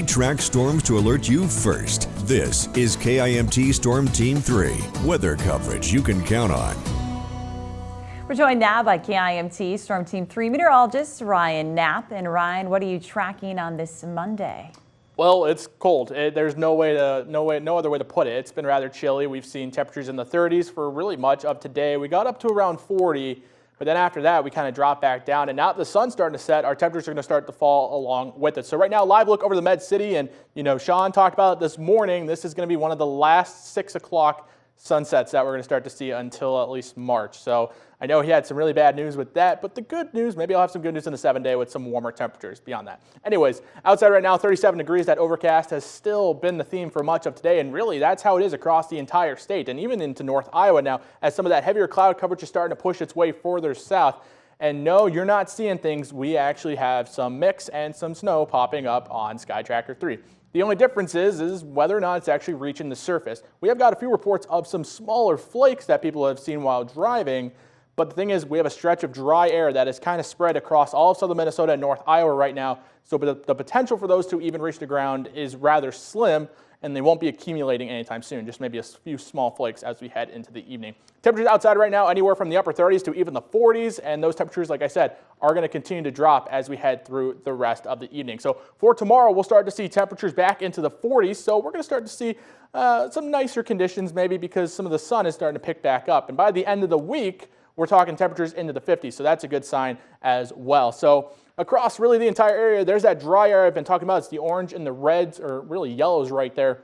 Track storms to alert you first. This is KIMT Storm Team 3, weather coverage you can count on. We're joined now by KIMT Storm Team 3 meteorologist Ryan Knapp. And Ryan, what are you tracking on this Monday? Well, it's cold. There's no other way to put it. It's been rather chilly. We've seen temperatures in the 30s for really much of today. We got up to around 40. But then after that, we kind of drop back down. And now that the sun's starting to set, our temperatures are going to start to fall along with it. So right now, live look over the Med City. And, Sean talked about it this morning. This is going to be one of the last 6 o'clock sunsets that we're going to start to see until at least March. So I know he had some really bad news with that. But the good news, maybe I'll have some good news in the 7-day with some warmer temperatures beyond that. Anyways, outside right now, 37 degrees. That overcast has still been the theme for much of today. And really, that's how it is across the entire state and even into North Iowa now, as some of that heavier cloud coverage is starting to push its way further south. And no, you're not seeing things. We actually have some mix and some snow popping up on Sky Tracker 3. The only difference is whether or not it's actually reaching the surface. We have got a few reports of some smaller flakes that people have seen while driving. But the thing is, we have a stretch of dry air that is kind of spread across all of southern Minnesota and North Iowa right now. So the potential for those to even reach the ground is rather slim, and they won't be accumulating anytime soon, just maybe a few small flakes as we head into the evening. Temperatures outside right now anywhere from the upper 30s to even the 40s, and those temperatures, like I said, are going to continue to drop as we head through the rest of the evening. So for tomorrow, we'll start to see temperatures back into the 40s, so we're going to start to see some nicer conditions maybe because some of the sun is starting to pick back up. And by the end of the week, we're talking temperatures into the 50s, so that's a good sign as well. So across really the entire area, there's that dry area I've been talking about. It's the orange and the reds, or really yellows right there,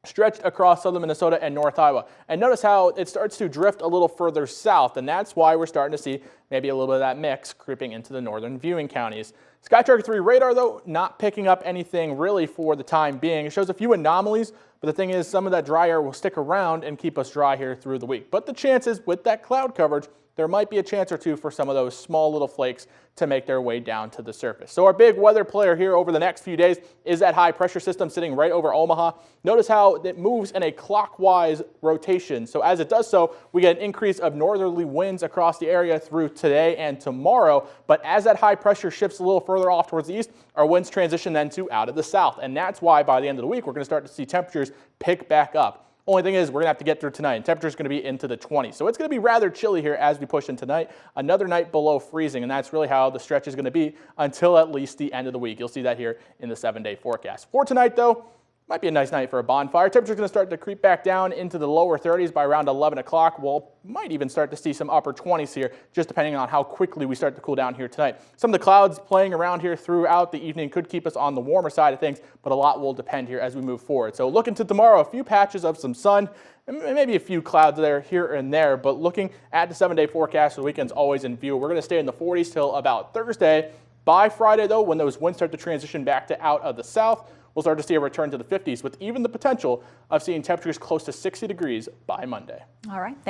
stretched across southern Minnesota and North Iowa. And notice how it starts to drift a little further south, and that's why we're starting to see maybe a little bit of that mix creeping into the northern viewing counties. Sky Tracker 3 radar, though, not picking up anything really for the time being. It shows a few anomalies, but the thing is some of that dry air will stick around and keep us dry here through the week. But the chances with that cloud coverage, there might be a chance or two for some of those small little flakes to make their way down to the surface. So our big weather player here over the next few days is that high pressure system sitting right over Omaha. Notice how it moves in a clockwise rotation. So as it does so, we get an increase of northerly winds across the area through today and tomorrow. But as that high pressure shifts a little further off towards the east, our winds transition then to out of the south. And that's why by the end of the week, we're going to start to see temperatures pick back up. Only thing is, we're going to have to get through tonight, and temperature is going to be into the 20s. So it's going to be rather chilly here as we push in tonight. Another night below freezing, and that's really how the stretch is going to be until at least the end of the week. You'll see that here in the 7-day forecast. For tonight, though, might be a nice night for a bonfire. Temperature's going to start to creep back down into the lower 30s by around 11 o'clock. We'll might even start to see some upper 20s here, just depending on how quickly we start to cool down here tonight. Some of the clouds playing around here throughout the evening could keep us on the warmer side of things, but a lot will depend here as we move forward. So looking to tomorrow, a few patches of some sun, and maybe a few clouds there, here and there, but looking at the 7-day forecast, the weekend's always in view. We're going to stay in the 40s till about Thursday. By Friday, though, when those winds start to transition back to out of the south, we'll start to see a return to the 50s with even the potential of seeing temperatures close to 60 degrees by Monday. All right, thanks.